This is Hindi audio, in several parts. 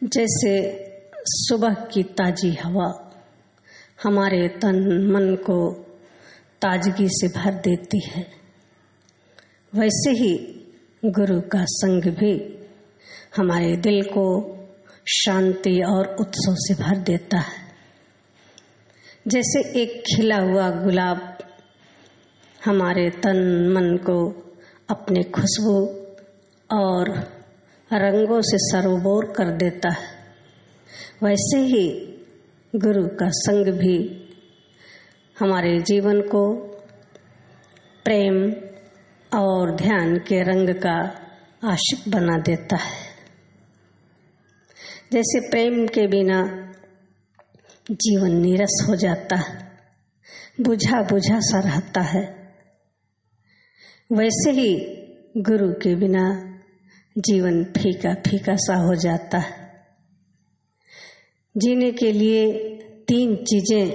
जैसे सुबह की ताजी हवा हमारे तन मन को ताजगी से भर देती है, वैसे ही गुरु का संग भी हमारे दिल को शांति और उत्सव से भर देता है। जैसे एक खिला हुआ गुलाब हमारे तन मन को अपने खुशबू और रंगों से सरोबोर कर देता है, वैसे ही गुरु का संग भी हमारे जीवन को प्रेम और ध्यान के रंग का आशिक बना देता है। जैसे प्रेम के बिना जीवन नीरस हो जाता है, बुझा बुझा सा रहता है, वैसे ही गुरु के बिना जीवन फीका फीका सा हो जाता है। जीने के लिए 3 चीजें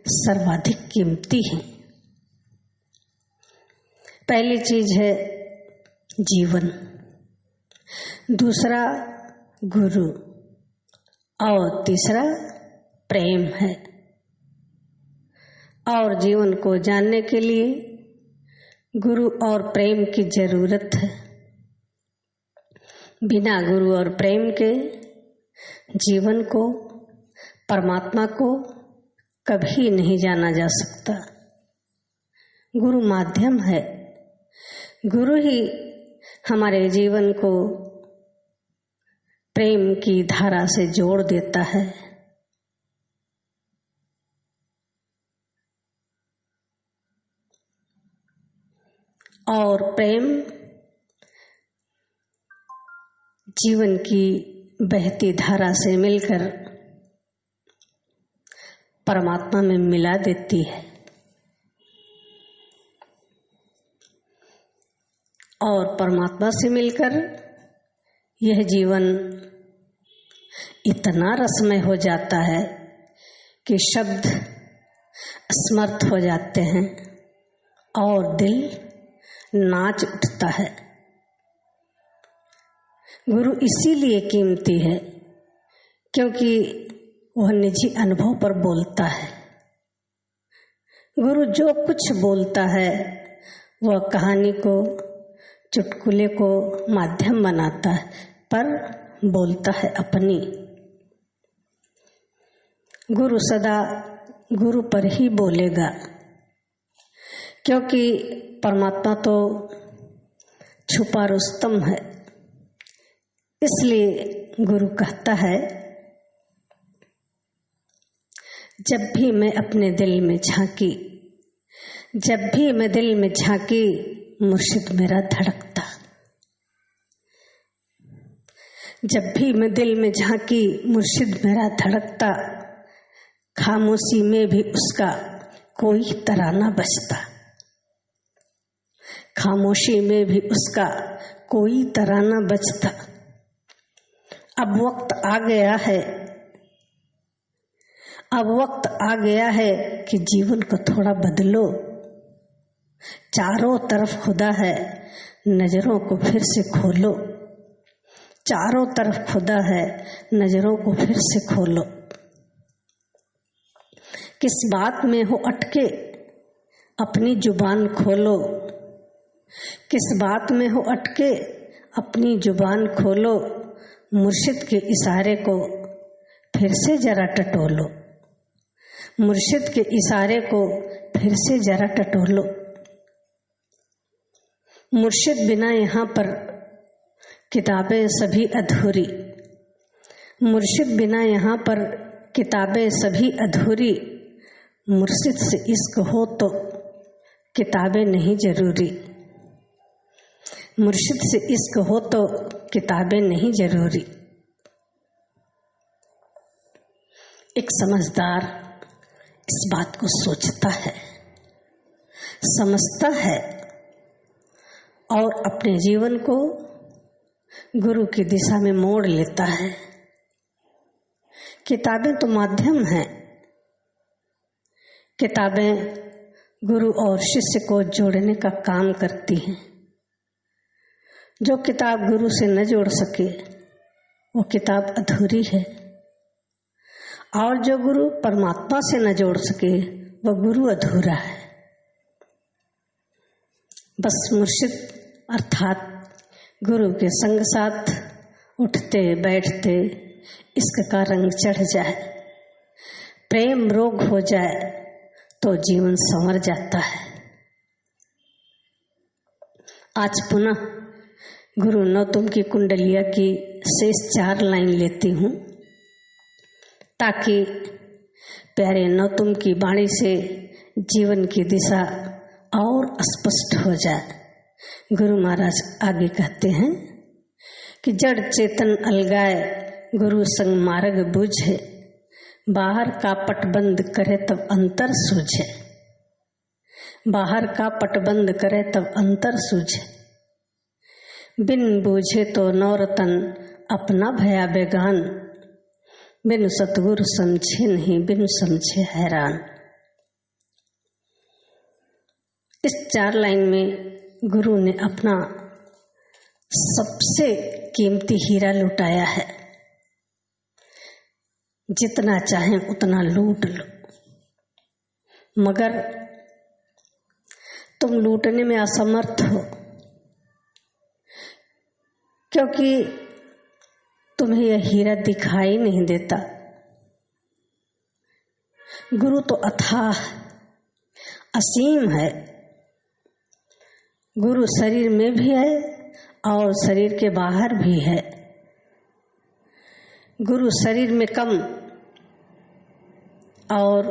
सर्वाधिक कीमती हैं। पहली चीज है जीवन, दूसरा गुरु और तीसरा प्रेम है। और जीवन को जानने के लिए गुरु और प्रेम की जरूरत है। बिना गुरु और प्रेम के जीवन को, परमात्मा को कभी नहीं जाना जा सकता। गुरु माध्यम है, गुरु ही हमारे जीवन को प्रेम की धारा से जोड़ देता है। और प्रेम जीवन की बहती धारा से मिलकर परमात्मा में मिला देती है। और परमात्मा से मिलकर यह जीवन इतना रसमय हो जाता है कि शब्द असमर्थ हो जाते हैं और दिल नाच उठता है। गुरु इसीलिए कीमती है क्योंकि वह निजी अनुभव पर बोलता है। गुरु जो कुछ बोलता है वह कहानी को, चुटकुले को माध्यम बनाता है, पर बोलता है अपनी। गुरु सदा गुरु पर ही बोलेगा, क्योंकि परमात्मा तो छुपा रुस्तम है। इसलिए गुरु कहता है, जब भी मैं अपने दिल में झांकी, जब भी मैं दिल में झांकी, मुर्शिद मेरा धड़कता। जब भी मैं दिल में झांकी, मुर्शिद मेरा धड़कता। खामोशी में भी उसका कोई तराना बजता। खामोशी में भी उसका कोई तराना बजता। अब वक्त आ गया है, अब वक्त आ गया है कि जीवन को थोड़ा बदलो। चारों तरफ खुदा है, नजरों को फिर से खोलो। चारों तरफ खुदा है, नजरों को फिर से खोलो। किस बात में हो अटके, अपनी जुबान खोलो। किस बात में हो अटके, अपनी जुबान खोलो। मुर्शिद के इशारे को फिर से जरा टटोलो। मुर्शिद के इशारे को फिर से जरा टटोलो। मुर्शिद बिना यहाँ पर किताबें सभी अधूरी। मुर्शिद बिना यहाँ पर किताबें सभी अधूरी। मुर्शिद से इश्क हो तो किताबें नहीं जरूरी। मुर्शिद से इश्क हो तो किताबें नहीं जरूरी। एक समझदार इस बात को सोचता है, समझता है और अपने जीवन को गुरु की दिशा में मोड़ लेता है। किताबें तो माध्यम हैं। किताबें गुरु और शिष्य को जोड़ने का काम करती हैं। जो किताब गुरु से न जोड़ सके वो किताब अधूरी है। और जो गुरु परमात्मा से न जोड़ सके वह गुरु अधूरा है। बस मुर्शिद अर्थात गुरु के संग साथ उठते बैठते इश्क का रंग चढ़ जाए, प्रेम रोग हो जाए तो जीवन संवर जाता है। आज पुनः गुरु नौतम की कुंडलिया की शेष 4 लाइन लेती हूँ ताकि प्यारे नौतम की वाणी से जीवन की दिशा और स्पष्ट हो जाए। गुरु महाराज आगे कहते हैं कि जड़ चेतन अलगाए गुरु संग मार्ग बूझे, बाहर का पट बंद करे तब अंतर सूझे। बाहर का पट बंद करे तब अंतर सूझे, बिन बूझे तो नौरतन अपना भया बेगान, बिन सतगुरु समझे नहीं बिन समझे हैरान। इस 4 लाइन में गुरु ने अपना सबसे कीमती हीरा लुटाया है। जितना चाहे उतना लूट लो, मगर तुम लूटने में असमर्थ हो, क्योंकि तुम्हें यह हीरा दिखाई नहीं देता। गुरु तो अथाह असीम है। गुरु शरीर में भी है और शरीर के बाहर भी है। गुरु शरीर में कम और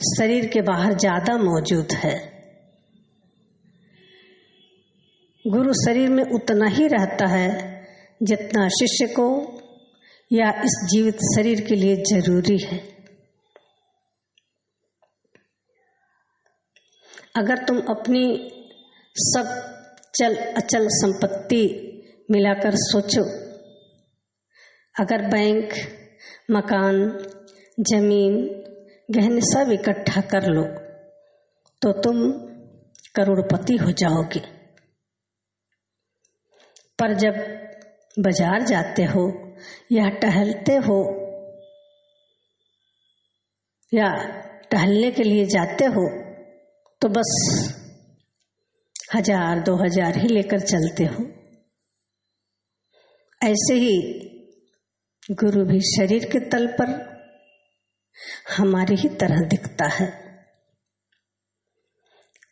शरीर के बाहर ज्यादा मौजूद है। गुरु शरीर में उतना ही रहता है जितना शिष्य को या इस जीवित शरीर के लिए जरूरी है। अगर तुम अपनी सब चल अचल संपत्ति मिलाकर सोचो, अगर बैंक, मकान, जमीन, गहने सब इकट्ठा कर लो तो तुम करोड़पति हो जाओगे। पर जब बाजार जाते हो या टहलते हो या टहलने के लिए जाते हो तो बस 1000-2000 ही लेकर चलते हो। ऐसे ही गुरु भी शरीर के तल पर हमारी ही तरह दिखता है,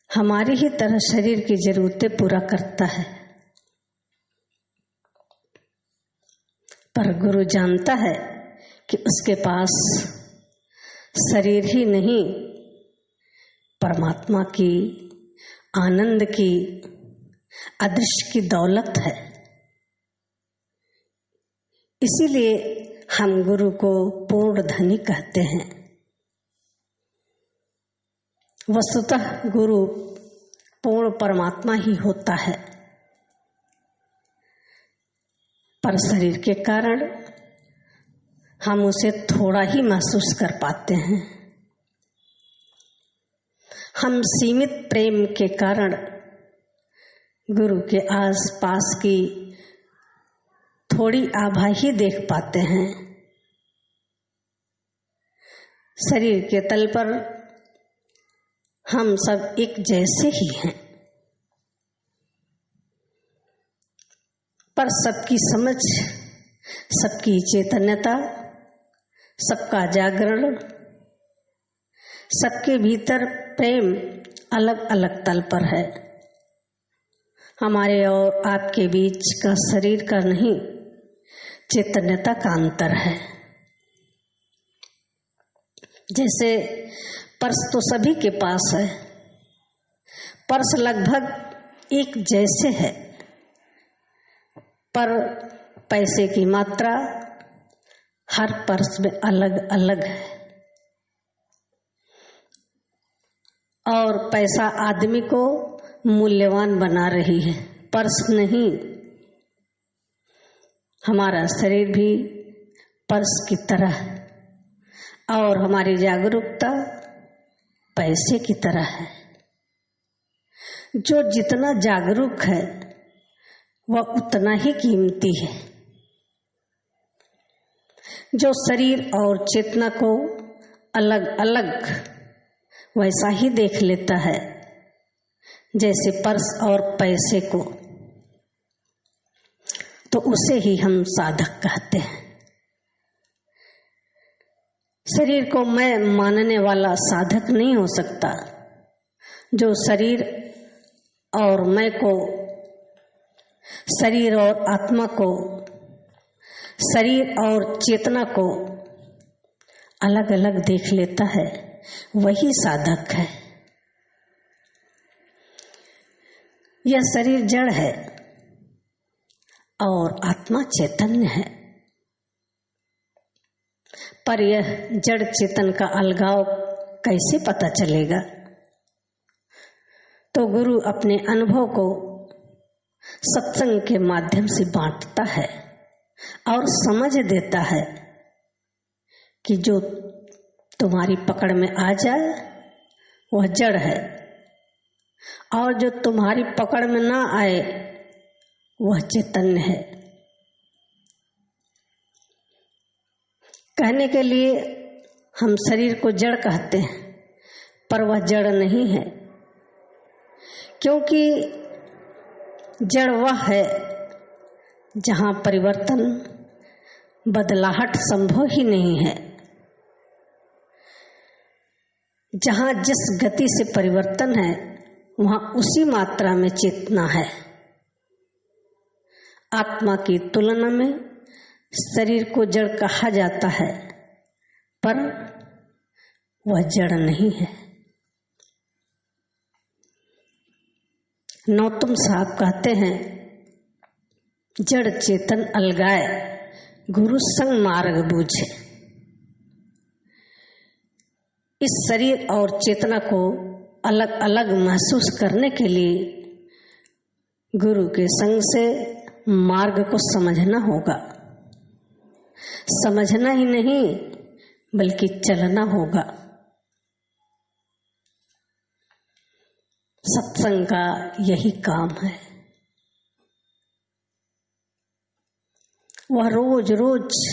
हमारी ही तरह शरीर की जरूरतें पूरा करता है। पर गुरु जानता है कि उसके पास शरीर ही नहीं, परमात्मा की, आनंद की, अदृश्य की दौलत है। इसीलिए हम गुरु को पूर्ण धनी कहते हैं। वस्तुतः गुरु पूर्ण परमात्मा ही होता है, पर शरीर के कारण हम उसे थोड़ा ही महसूस कर पाते हैं। हम सीमित प्रेम के कारण गुरु के आस पास की थोड़ी आभा ही देख पाते हैं। शरीर के तल पर हम सब एक जैसे ही हैं, पर सबकी समझ, सबकी चैतन्यता, सबका जागरण, सबके भीतर प्रेम अलग अलग तल पर है। हमारे और आपके बीच का शरीर का नहीं, चैतन्यता का अंतर है। जैसे पर्स तो सभी के पास है, पर्स लगभग एक जैसे है, पर पैसे की मात्रा हर पर्स में अलग अलग है। और पैसा आदमी को मूल्यवान बना रही है, पर्स नहीं। हमारा शरीर भी पर्स की तरह है और हमारी जागरूकता पैसे की तरह है। जो जितना जागरूक है वह उतना ही कीमती है। जो शरीर और चेतना को अलग अलग वैसा ही देख लेता है जैसे पर्स और पैसे को, तो उसे ही हम साधक कहते हैं। शरीर को मैं मानने वाला साधक नहीं हो सकता। जो शरीर और मैं को, शरीर और आत्मा को, शरीर और चेतना को अलग अलग देख लेता है वही साधक है। यह शरीर जड़ है और आत्मा चैतन्य है, पर यह जड़ चेतन का अलगाव कैसे पता चलेगा? तो गुरु अपने अनुभव को सत्संग के माध्यम से बांटता है और समझ देता है कि जो तुम्हारी पकड़ में आ जाए वह जड़ है, और जो तुम्हारी पकड़ में ना आए वह चैतन्य है। कहने के लिए हम शरीर को जड़ कहते हैं, पर वह जड़ नहीं है, क्योंकि जड़ वह है जहाँ परिवर्तन, बदलाहट संभव ही नहीं है, जहाँ जिस गति से परिवर्तन है वहाँ उसी मात्रा में चेतना है। आत्मा की तुलना में शरीर को जड़ कहा जाता है, पर वह जड़ नहीं है। नौतम साहब कहते हैं, जड़ चेतन अलगाए गुरु संग मार्ग बूझे। इस शरीर और चेतना को अलग अलग महसूस करने के लिए गुरु के संग से मार्ग को समझना होगा। समझना ही नहीं बल्कि चलना होगा। सत्संग का यही काम है। वह रोज रोज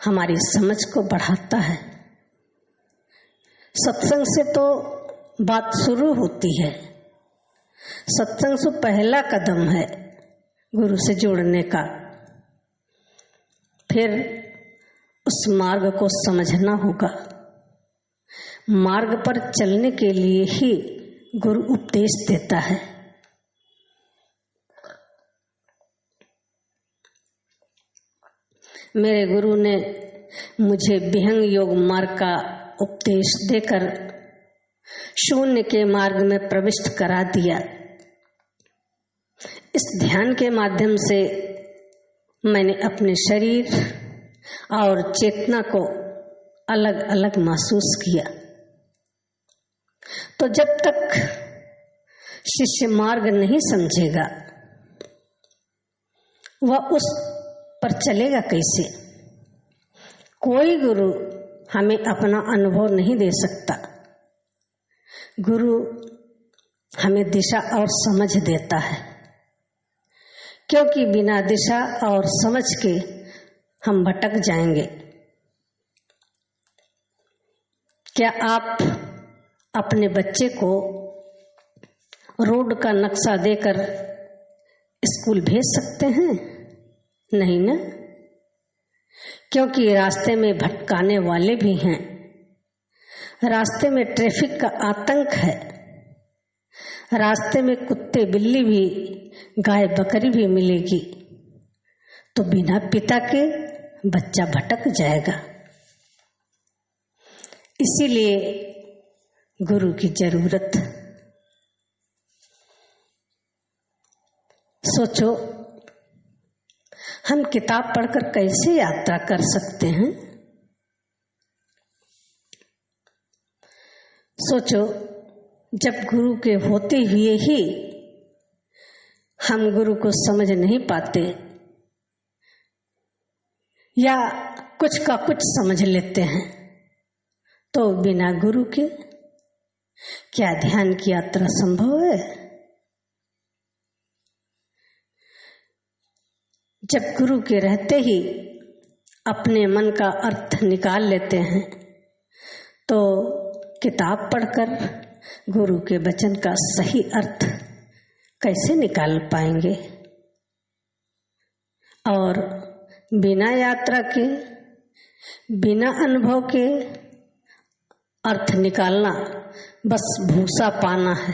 हमारी समझ को बढ़ाता है। सत्संग से तो बात शुरू होती है। सत्संग से पहला कदम है गुरु से जुड़ने का। फिर उस मार्ग को समझना होगा। मार्ग पर चलने के लिए ही गुरु उपदेश देता है। मेरे गुरु ने मुझे विहंग योग मार्ग का उपदेश देकर शून्य के मार्ग में प्रविष्ट करा दिया। इस ध्यान के माध्यम से मैंने अपने शरीर और चेतना को अलग अलग महसूस किया। तो जब तक शिष्य मार्ग नहीं समझेगा वह उस पर चलेगा कैसे? कोई गुरु हमें अपना अनुभव नहीं दे सकता। गुरु हमें दिशा और समझ देता है, क्योंकि बिना दिशा और समझ के हम भटक जाएंगे। क्या आप अपने बच्चे को रोड का नक्शा देकर स्कूल भेज सकते हैं? नहीं ना, क्योंकि रास्ते में भटकाने वाले भी हैं। रास्ते में ट्रैफिक का आतंक है। रास्ते में कुत्ते बिल्ली भी, गाय बकरी भी मिलेगी, तो बिना पिता के बच्चा भटक जाएगा। इसीलिए गुरु की जरूरत। सोचो, हम किताब पढ़कर कैसे यात्रा कर सकते हैं? सोचो, जब गुरु के होते हुए ही हम गुरु को समझ नहीं पाते या कुछ का कुछ समझ लेते हैं, तो बिना गुरु के क्या ध्यान की यात्रा संभव है? जब गुरु के रहते ही अपने मन का अर्थ निकाल लेते हैं तो किताब पढ़कर गुरु के वचन का सही अर्थ कैसे निकाल पाएंगे। और बिना यात्रा के, बिना अनुभव के अर्थ निकालना बस भूसा पाना है,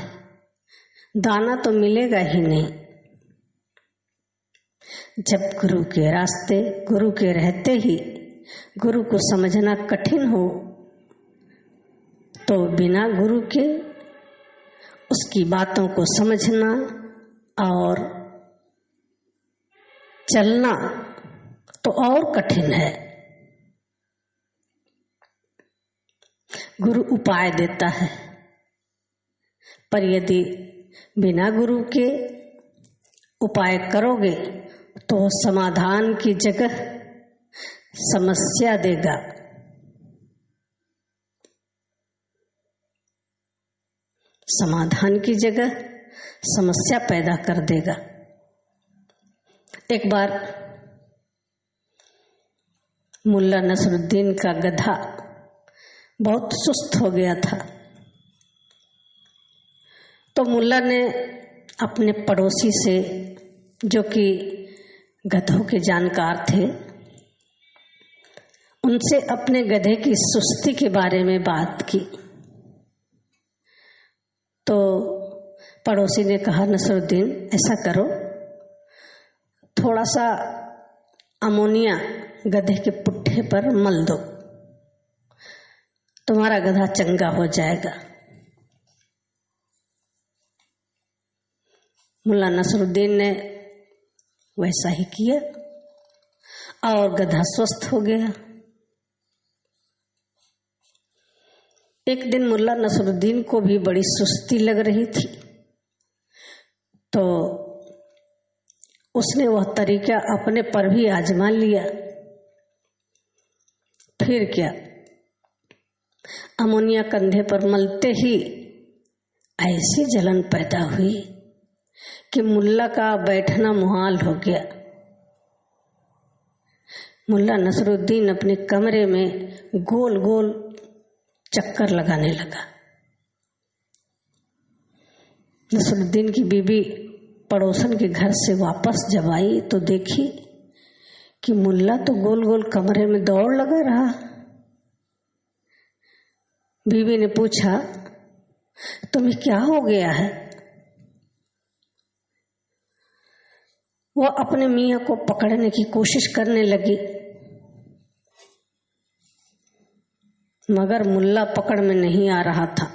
दाना तो मिलेगा ही नहीं। जब गुरु के रास्ते, गुरु के रहते ही गुरु को समझना कठिन हो तो बिना गुरु के उसकी बातों को समझना और चलना तो और कठिन है। गुरु उपाय देता है, पर यदि बिना गुरु के उपाय करोगे तो समाधान की जगह समस्या देगा। समाधान की जगह समस्या पैदा कर देगा। एक बार मुल्ला नसरुद्दीन का गधा बहुत सुस्त हो गया था, तो मुल्ला ने अपने पड़ोसी से, जो कि गधों के जानकार थे, उनसे अपने गधे की सुस्ती के बारे में बात की। तो पड़ोसी ने कहा, नसरुद्दीन ऐसा करो, थोड़ा सा अमोनिया गधे के पुट्ठे पर मल दो, तुम्हारा गधा चंगा हो जाएगा। मुल्ला नसरुद्दीन ने वैसा ही किया और गधा स्वस्थ हो गया। एक दिन मुल्ला नसरुद्दीन को भी बड़ी सुस्ती लग रही थी, तो उसने वह तरीका अपने पर भी आजमा लिया। फिर क्या, अमोनिया कंधे पर मलते ही ऐसी जलन पैदा हुई कि मुल्ला का बैठना मुहाल हो गया। मुल्ला नसरुद्दीन अपने कमरे में गोल गोल चक्कर लगाने लगा। नसरुद्दीन की बीबी पड़ोसन के घर से वापस जब आई तो देखी कि मुल्ला तो गोल गोल कमरे में दौड़ लगा रहा। बीबी ने पूछा, तुम्हें क्या हो गया है? वह अपने मियाँ को पकड़ने की कोशिश करने लगी, मगर मुल्ला पकड़ में नहीं आ रहा था।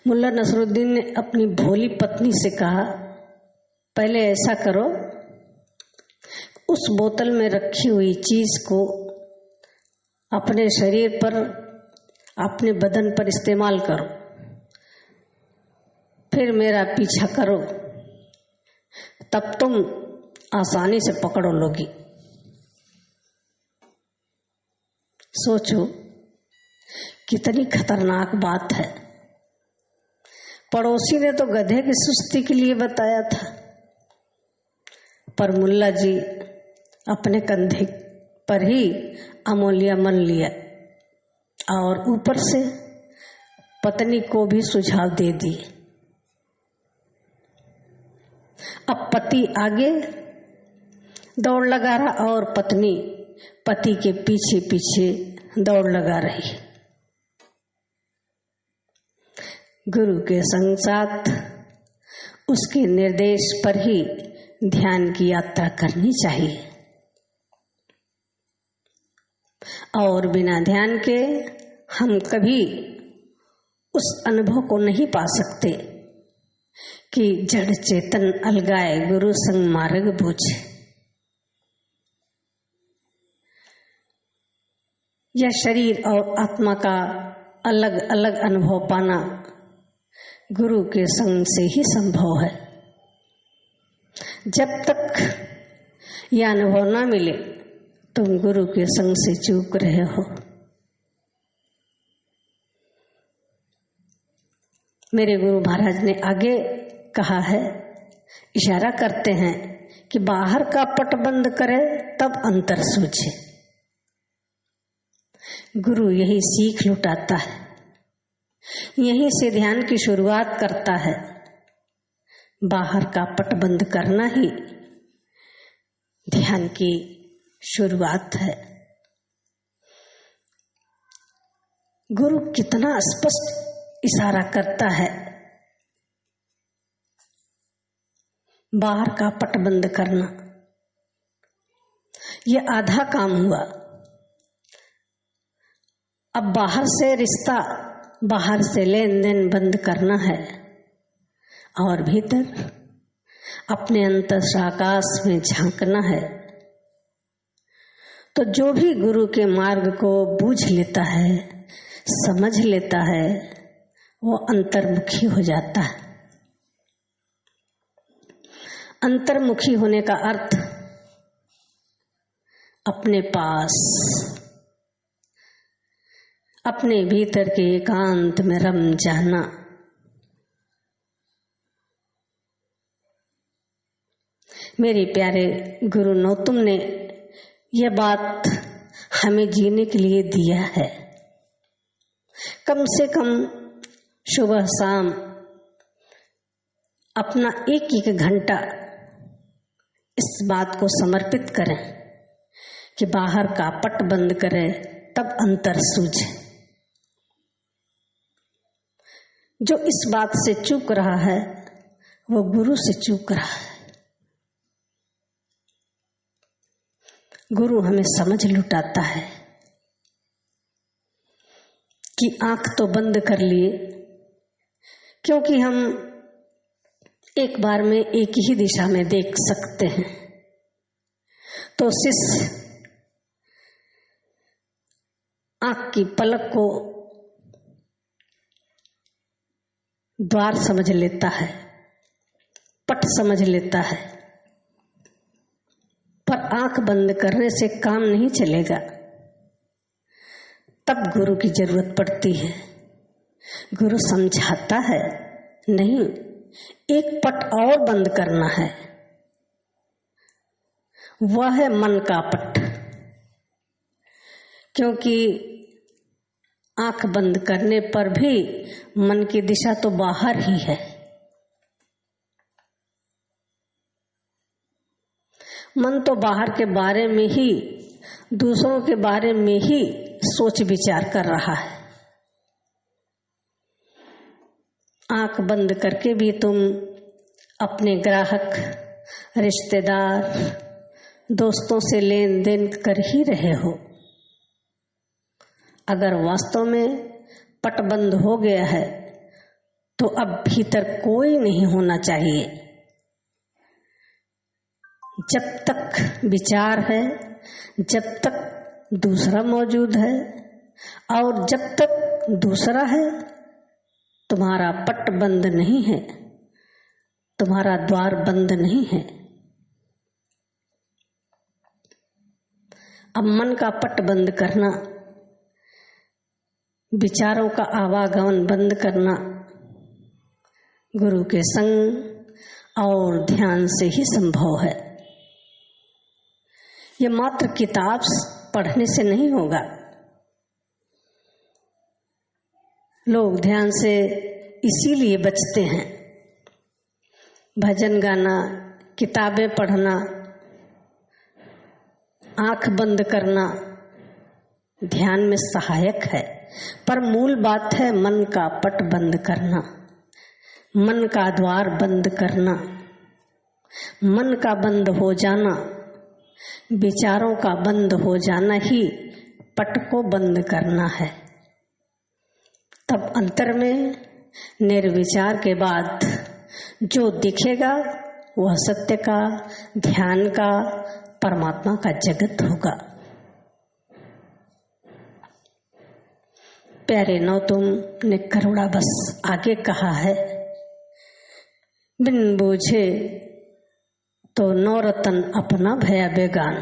मुल्ला नसरुद्दीन ने अपनी भोली पत्नी से कहा, पहले ऐसा करो, उस बोतल में रखी हुई चीज को अपने शरीर पर, अपने बदन पर इस्तेमाल करो, फिर मेरा पीछा करो, तब तुम आसानी से पकड़ो लोगी। सोचो कितनी खतरनाक बात है। पड़ोसी ने तो गधे की सुस्ती के लिए बताया था, पर मुल्ला जी अपने कंधे पर ही अमोलिया मल लिया और ऊपर से पत्नी को भी सुझाव दे दिए। अब पति आगे दौड़ लगा रहा और पत्नी पति के पीछे पीछे दौड़ लगा रही। गुरु के संग साथ उसके निर्देश पर ही ध्यान की यात्रा करनी चाहिए, और बिना ध्यान के हम कभी उस अनुभव को नहीं पा सकते कि जड़ चेतन अलगाए गुरु संग मार्ग बूझे। यह शरीर और आत्मा का अलग अलग अनुभव पाना गुरु के संग से ही संभव है। जब तक यह अनुभव ना मिले तुम गुरु के संग से चूक रहे हो। मेरे गुरु महाराज ने आगे कहा है, इशारा करते हैं कि बाहर का पट बंद करे तब अंतर सूझे। गुरु यही सीख लुटाता है, यहीं से ध्यान की शुरुआत करता है। बाहर का पट बंद करना ही ध्यान की शुरुआत है। गुरु कितना स्पष्ट इशारा करता है, बाहर का पट बंद करना। यह आधा काम हुआ। अब बाहर से रिश्ता, बाहर से लेन देन बंद करना है और भीतर अपने अंतर आकाश में झांकना है। तो जो भी गुरु के मार्ग को बूझ लेता है, समझ लेता है, वो अंतर्मुखी हो जाता है। अंतर्मुखी होने का अर्थ अपने पास, अपने भीतर के एकांत में रम जाना। मेरे प्यारे गुरु नौतम ने यह बात हमें जीने के लिए दिया है। कम से कम सुबह शाम अपना एक घंटा इस बात को समर्पित करें कि बाहर का पट बंद करें तब अंतर सूझे। जो इस बात से चूक रहा है वो गुरु से चूक रहा है। गुरु हमें समझ लुटाता है कि आंख तो बंद कर लिए, क्योंकि हम एक बार में एक ही दिशा में देख सकते हैं। तो शिष्य आंख की पलक को द्वार समझ लेता है, पट समझ लेता है, पर आंख बंद करने से काम नहीं चलेगा। तब गुरु की जरूरत पड़ती है। गुरु समझाता है, नहीं, एक पट और बंद करना है, वह है मन का पट। क्योंकि आंख बंद करने पर भी मन की दिशा तो बाहर ही है। मन तो बाहर के बारे में ही, दूसरों के बारे में ही सोच विचार कर रहा है। आंख बंद करके भी तुम अपने ग्राहक, रिश्तेदार, दोस्तों से लेन देन कर ही रहे हो। अगर वास्तव में पट बंद हो गया है तो अब भीतर कोई नहीं होना चाहिए। जब तक विचार है, जब तक दूसरा मौजूद है, और जब तक दूसरा है, तुम्हारा पट बंद नहीं है, तुम्हारा द्वार बंद नहीं है। अब मन का पट बंद करना, विचारों का आवागमन बंद करना गुरु के संग और ध्यान से ही संभव है। यह मात्र किताब पढ़ने से नहीं होगा। लोग ध्यान से इसीलिए बचते हैं। भजन गाना, किताबें पढ़ना, आंख बंद करना ध्यान में सहायक है, पर मूल बात है मन का पट बंद करना, मन का द्वार बंद करना, मन का बंद हो जाना, विचारों का बंद हो जाना ही पट को बंद करना है। तब अंतर में निर्विचार के बाद जो दिखेगा वह सत्य का, ध्यान का, परमात्मा का जगत होगा। प्यारे नौतम ने करुणा बस आगे कहा है, बिन बूझे तो नौरतन अपना भया बेगान।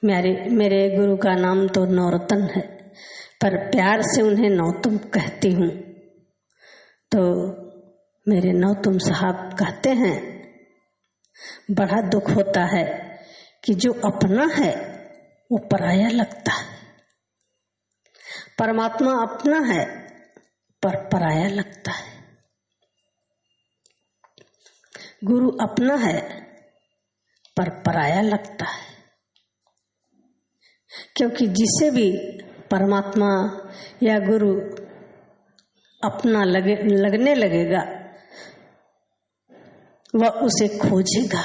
मेरे गुरु का नाम तो नौरतन है, पर प्यार से उन्हें नौतम कहती हूँ। तो मेरे नौतम साहब कहते हैं, बड़ा दुख होता है कि जो अपना है वो पराया लगता है। परमात्मा अपना है पर पराया लगता है। गुरु अपना है पर पराया लगता है, क्योंकि जिसे भी परमात्मा या गुरु अपना लगने लगेगा वह उसे खोजेगा,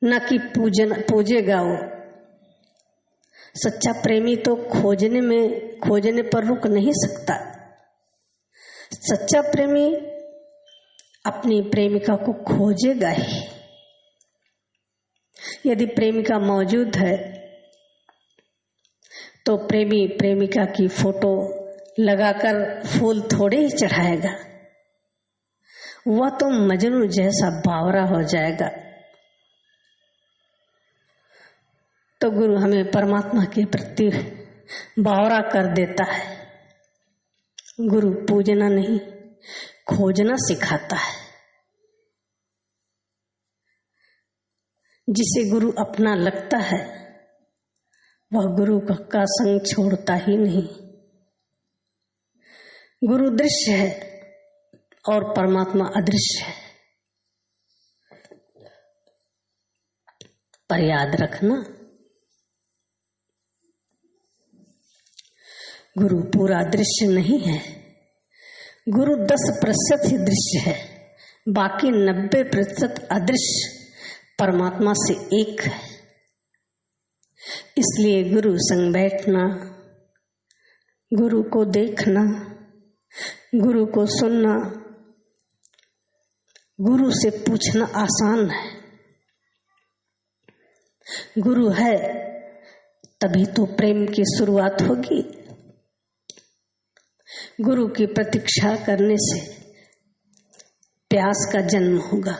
न कि पूजेगा। वो सच्चा प्रेमी तो खोजने पर रुक नहीं सकता। सच्चा प्रेमी अपनी प्रेमिका को खोजेगा ही। यदि प्रेमिका मौजूद है तो प्रेमी प्रेमिका की फोटो लगाकर फूल थोड़े ही चढ़ाएगा, वह तो मजनू जैसा बावरा हो जाएगा। तो गुरु हमें परमात्मा के प्रति बावरा कर देता है। गुरु पूजना नहीं, खोजना सिखाता है। जिसे गुरु अपना लगता है वह गुरु का संग छोड़ता ही नहीं। गुरु दृश्य है और परमात्मा अदृश्य है। पर याद रखना, गुरु पूरा दृश्य नहीं है। गुरु 10% ही दृश्य है, बाकी 90% अदृश्य परमात्मा से एक है। इसलिए गुरु संग बैठना, गुरु को देखना, गुरु को सुनना, गुरु से पूछना आसान है। गुरु है तभी तो प्रेम की शुरुआत होगी। गुरु की प्रतीक्षा करने से प्यास का जन्म होगा।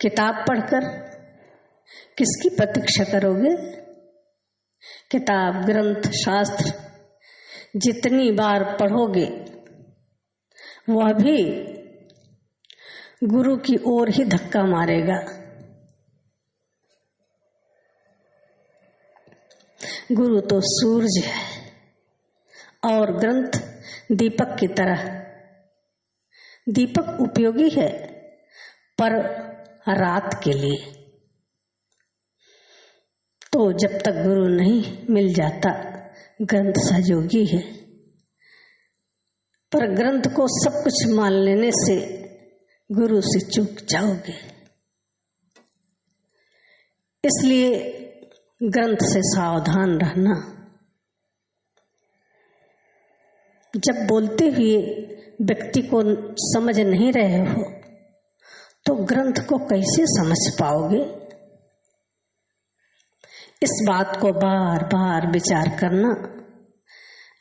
किताब पढ़कर किसकी प्रतीक्षा करोगे? किताब, ग्रंथ, शास्त्र जितनी बार पढ़ोगे वह भी गुरु की ओर ही धक्का मारेगा। गुरु तो सूरज है और ग्रंथ दीपक की तरह। दीपक उपयोगी है पर रात के लिए। तो जब तक गुरु नहीं मिल जाता ग्रंथ सहयोगी है, पर ग्रंथ को सब कुछ मान लेने से गुरु से चूक जाओगे। इसलिए ग्रंथ से सावधान रहना। जब बोलते हुए व्यक्ति को समझ नहीं रहे हो तो ग्रंथ को कैसे समझ पाओगे? इस बात को बार बार विचार करना,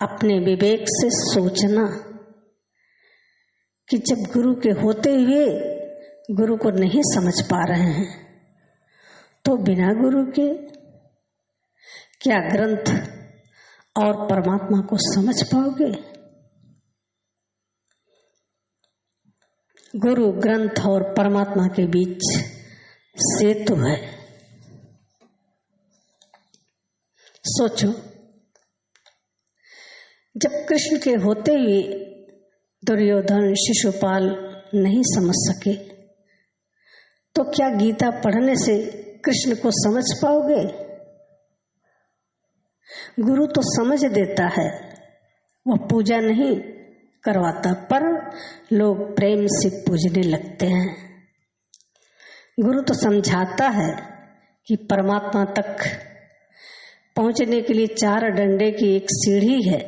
अपने विवेक से सोचना कि जब गुरु के होते हुए गुरु को नहीं समझ पा रहे हैं तो बिना गुरु के क्या ग्रंथ और परमात्मा को समझ पाओगे? गुरु ग्रंथ और परमात्मा के बीच सेतु है। सोचो, जब कृष्ण के होते हुए दुर्योधन शिशुपाल नहीं समझ सके तो क्या गीता पढ़ने से कृष्ण को समझ पाओगे? गुरु तो समझ देता है, वह पूजा नहीं करवाता, पर लोग प्रेम से पूजने लगते हैं। गुरु तो समझाता है कि परमात्मा तक पहुंचने के लिए 4 डंडे की एक सीढ़ी है।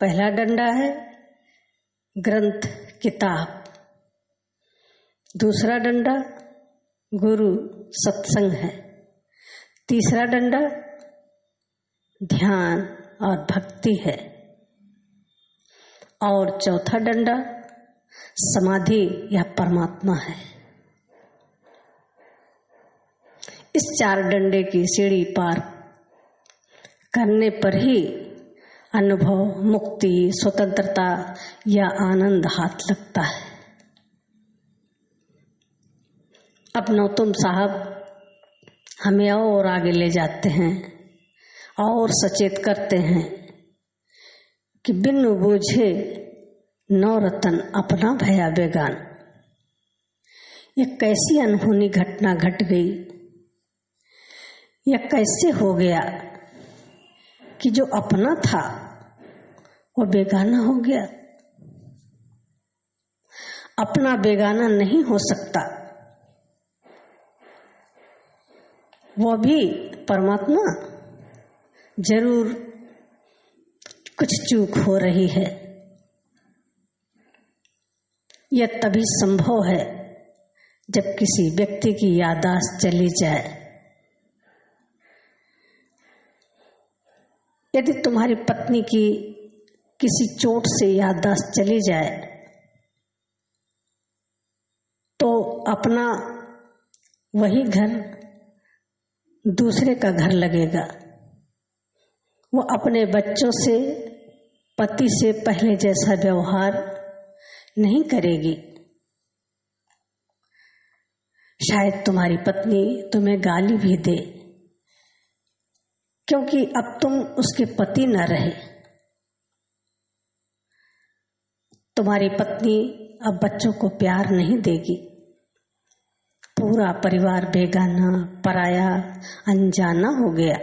पहला डंडा है ग्रंथ किताब, दूसरा डंडा गुरु सत्संग है, तीसरा डंडा ध्यान और भक्ति है, और चौथा डंडा समाधि या परमात्मा है। इस 4 डंडे की सीढ़ी पार करने पर ही अनुभव, मुक्ति, स्वतंत्रता या आनंद हाथ लगता है। अब नौतम साहब हमें और आगे ले जाते हैं और सचेत करते हैं कि बिन बूझे नौ रतन अपना भया बेगान। ये कैसी अनहोनी घटना घट गई, यह कैसे हो गया कि जो अपना था वो बेगाना हो गया। अपना बेगाना नहीं हो सकता, वो भी परमात्मा। जरूर कुछ चूक हो रही है। यह तभी संभव है जब किसी व्यक्ति की याददाश्त चली जाए। यदि तुम्हारी पत्नी की किसी चोट से याददाश्त चली जाए तो अपना वही घर दूसरे का घर लगेगा। वो अपने बच्चों से, पति से पहले जैसा व्यवहार नहीं करेगी। शायद तुम्हारी पत्नी तुम्हें गाली भी दे, क्योंकि अब तुम उसके पति न रहे। तुम्हारी पत्नी अब बच्चों को प्यार नहीं देगी। पूरा परिवार बेगाना, पराया, अनजाना हो गया।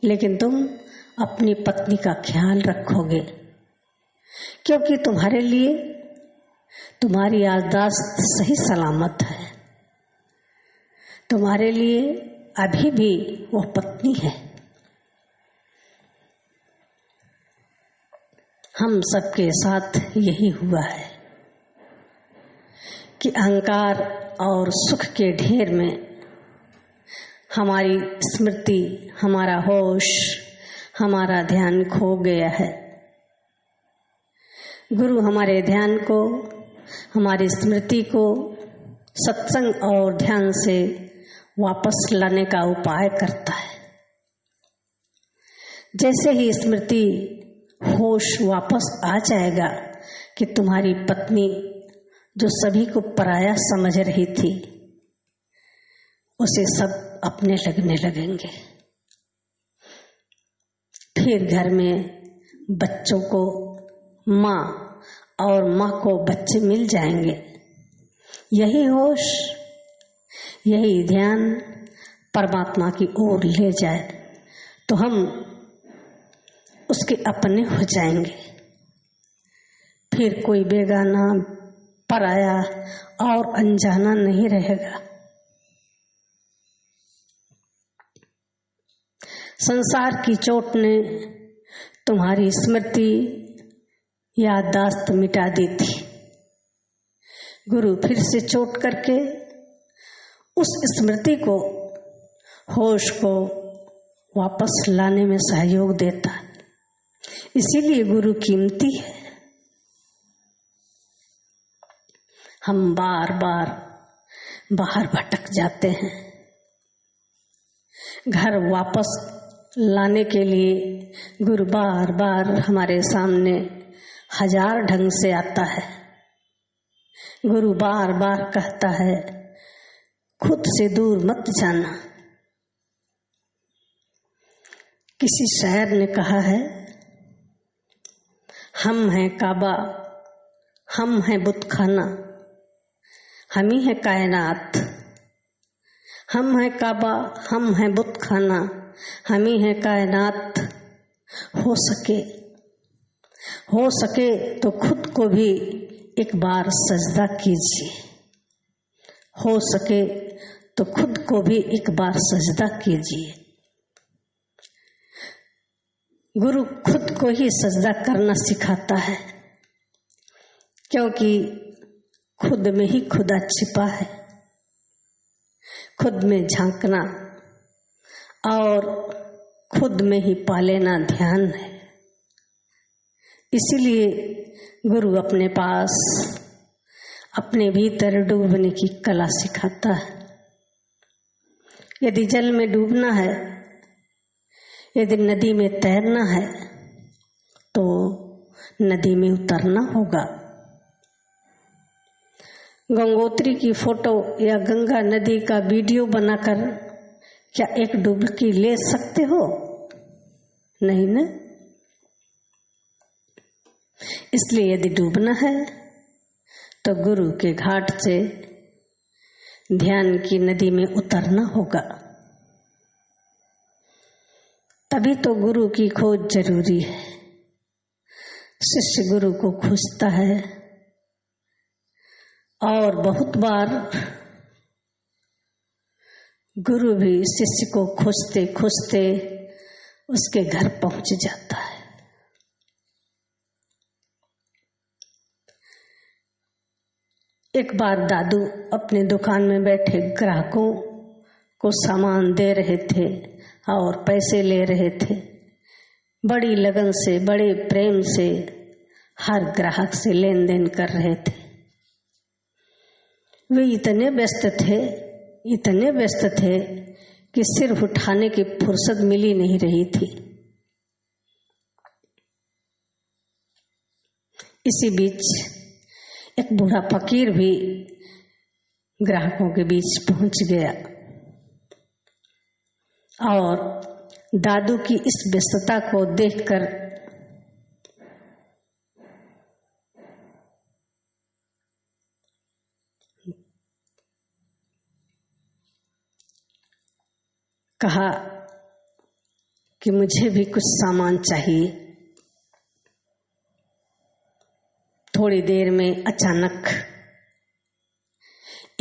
लेकिन तुम अपनी पत्नी का ख्याल रखोगे, क्योंकि तुम्हारे लिए तुम्हारी याददाश्त सही सलामत है। तुम्हारे लिए अभी भी वो पत्नी है। हम सबके साथ यही हुआ है कि अहंकार और सुख के ढेर में हमारी स्मृति, हमारा होश, हमारा ध्यान खो गया है। गुरु हमारे ध्यान को, हमारी स्मृति को सत्संग और ध्यान से वापस लाने का उपाय करता है। जैसे ही स्मृति, होश वापस आ जाएगा कि तुम्हारी पत्नी जो सभी को पराया समझ रही थी, उसे सब अपने लगने लगेंगे। फिर घर में बच्चों को माँ और माँ को बच्चे मिल जाएंगे। यही होश, यही ध्यान परमात्मा की ओर ले जाए तो हम उसके अपने हो जाएंगे। फिर कोई बेगाना, पराया और अनजाना नहीं रहेगा। संसार की चोट ने तुम्हारी स्मृति, याददाश्त मिटा दी थी। गुरु फिर से चोट करके उस स्मृति को, होश को वापस लाने में सहयोग देता। इसीलिए गुरु कीमती है। हम बार बार बाहर भटक जाते हैं। घर वापस लाने के लिए गुरु बार बार हमारे सामने हजार ढंग से आता है। गुरु बार बार कहता है, खुद से दूर मत जाना। किसी शायर ने कहा है, हम हैं काबा, हम हैं बुतखाना, हम ही है कायनात। हम हैं काबा, हम हैं बुतखाना, हम ही है कायनात। हो सके तो खुद को भी एक बार सजदा कीजिए। हो सके तो खुद को भी एक बार सजदा कीजिए। गुरु खुद को ही सजदा करना सिखाता है, क्योंकि खुद में ही खुदा छिपा है। खुद में झांकना और खुद में ही पा लेना ध्यान है। इसीलिए गुरु अपने पास, अपने भीतर डूबने की कला सिखाता है। यदि जल में डूबना है, यदि नदी में तैरना है, तो नदी में उतरना होगा। गंगोत्री की फोटो या गंगा नदी का वीडियो बनाकर क्या एक डुबकी ले सकते हो? नहीं ना। इसलिए यदि डूबना है तो गुरु के घाट से ध्यान की नदी में उतरना होगा। तभी तो गुरु की खोज जरूरी है। शिष्य गुरु को खोजता है और बहुत बार गुरु भी शिष्य को खोजते खोजते उसके घर पहुंच जाता है। एक बार दादू अपने दुकान में बैठे ग्राहकों को सामान दे रहे थे और पैसे ले रहे थे। बड़ी लगन से, बड़े प्रेम से हर ग्राहक से लेन देन कर रहे थे। वे इतने व्यस्त थे कि सिर उठाने की फुर्सत मिल ही नहीं रही थी। इसी बीच एक बूढ़ा फकीर भी ग्राहकों के बीच पहुंच गया और दादू की इस व्यस्तता को देखकर कहा कि मुझे भी कुछ सामान चाहिए। थोड़ी देर में अचानक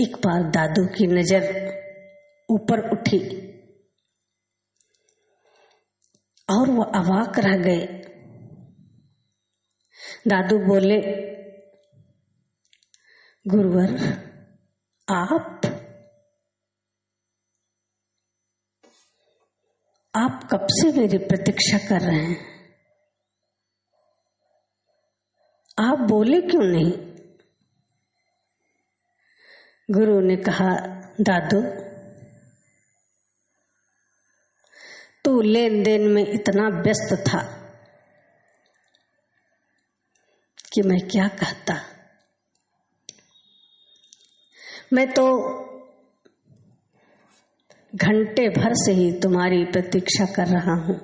एक बार दादू की नजर ऊपर उठी और वो अवाक रह गए। दादू बोले, गुरुवर आप कब से मेरी प्रतीक्षा कर रहे हैं? आप बोले क्यों नहीं? गुरु ने कहा, दादू तू लेन देन में इतना व्यस्त था कि मैं क्या कहता। मैं तो घंटे भर से ही तुम्हारी प्रतीक्षा कर रहा हूं,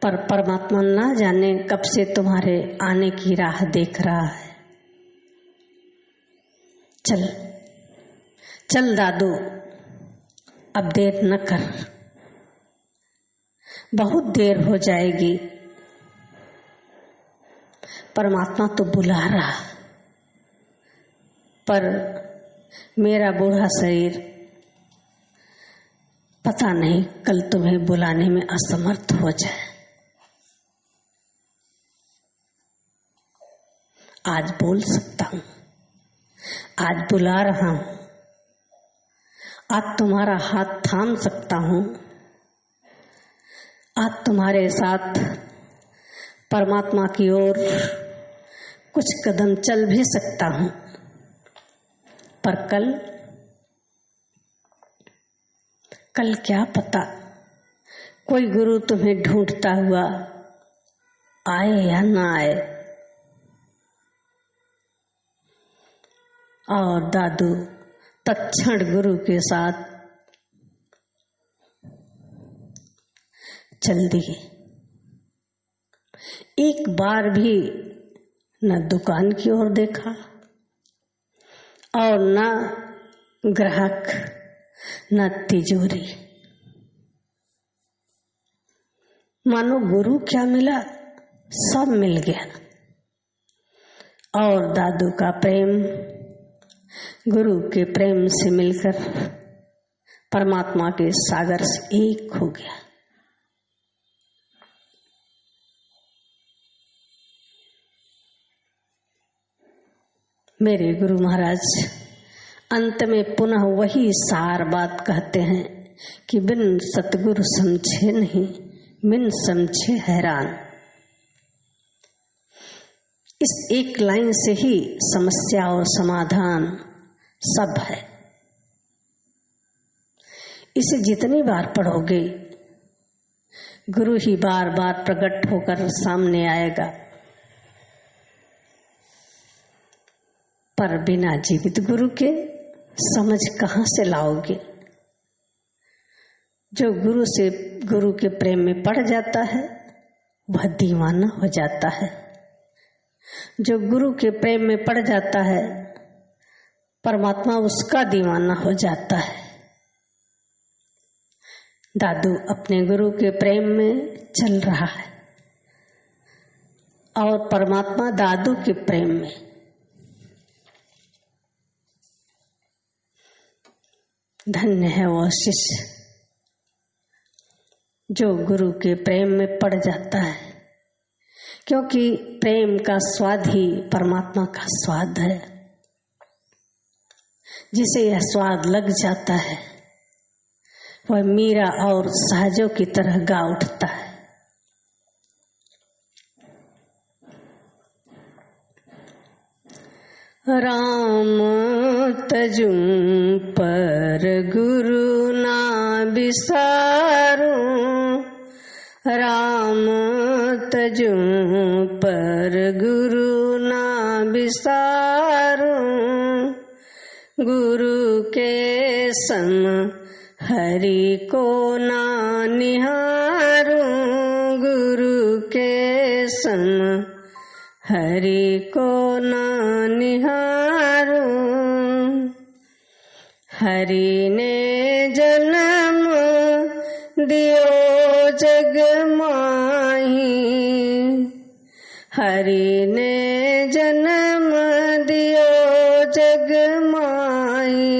पर परमात्मा ना जाने कब से तुम्हारे आने की राह देख रहा है। चल दादू, अब देर न कर, बहुत देर हो जाएगी। परमात्मा तो बुला रहा, पर मेरा बूढ़ा शरीर पता नहीं कल तुम्हें बुलाने में असमर्थ हो जाए। आज बोल सकता हूं, आज बुला रहा हूं, आज तुम्हारा हाथ थाम सकता हूं, आज तुम्हारे साथ परमात्मा की ओर कुछ कदम चल भी सकता हूं। पर कल क्या पता कोई गुरु तुम्हें ढूंढता हुआ आए या ना आए। और दादू तत्क्षण गुरु के साथ चल दिए। एक बार भी न दुकान की ओर देखा और न ग्राहक न तिजोरी। मानो गुरु क्या मिला, सब मिल गया। और दादू का प्रेम गुरु के प्रेम से मिलकर परमात्मा के सागर से एक हो गया। मेरे गुरु महाराज अंत में पुनः वही सार बात कहते हैं कि बिन सतगुरु समझे नहीं, बिन समझे हैरान। इस एक लाइन से ही समस्या और समाधान सब है। इसे जितनी बार पढ़ोगे गुरु ही बार बार प्रकट होकर सामने आएगा। पर बिना जीवित गुरु के समझ कहाँ से लाओगे। जो गुरु के प्रेम में पड़ जाता है वह दीवाना हो जाता है। जो गुरु के प्रेम में पड़ जाता है परमात्मा उसका दीवाना हो जाता है। दादू अपने गुरु के प्रेम में चल रहा है और परमात्मा दादू के प्रेम में। धन्य है वह शिष्य जो गुरु के प्रेम में पड़ जाता है, क्योंकि प्रेम का स्वाद ही परमात्मा का स्वाद है। जिसे यह स्वाद लग जाता है वह मीरा और सहजों की तरह गा उठता है। राम तजुम पर गुरु ना बिसारूं, राम तजुम पर गुरु ना बिसारूं, गुरु के सम हरि को ना निहारूं, गुरु के सम हरि को ना निहारूं। हरि ने जन्म दियो जग माही, हरि ने जन्म दियो जग माही,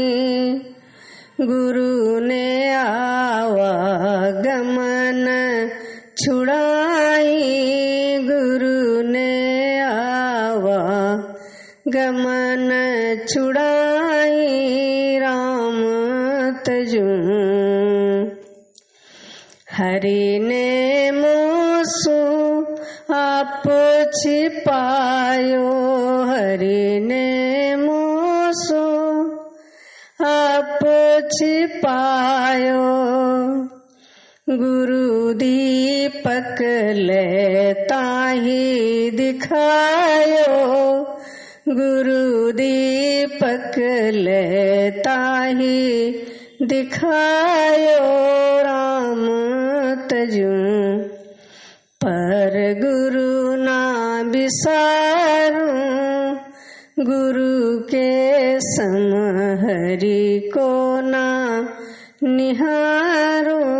गुरु ने आवागमन छुड़ाई, गुरु ने आवागमन छुड़ाई। राम तजुं हरि ने मोसु आप छिपायो, हरि ने मोसु आप छिपायो, गुरु दीपक लेता ही दिखायो, गुरु दीपक लेता ही दिखायो। राम तजुं पर गुरु ना बिसारूं, गुरु के सम हरि को ना निहारूं।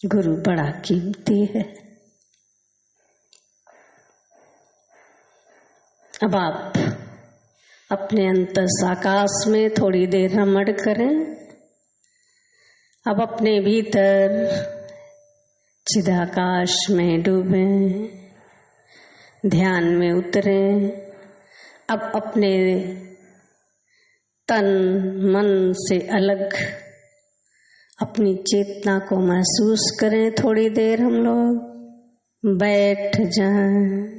गुरु बड़ा कीमती है। अब आप अपने अंतस आकाश में थोड़ी देर रमण करें। अब अपने भीतर चिदाकाश में डूबें, ध्यान में उतरें। अब अपने तन मन से अलग अपनी चेतना को महसूस करें। थोड़ी देर हम लोग बैठ जाएं।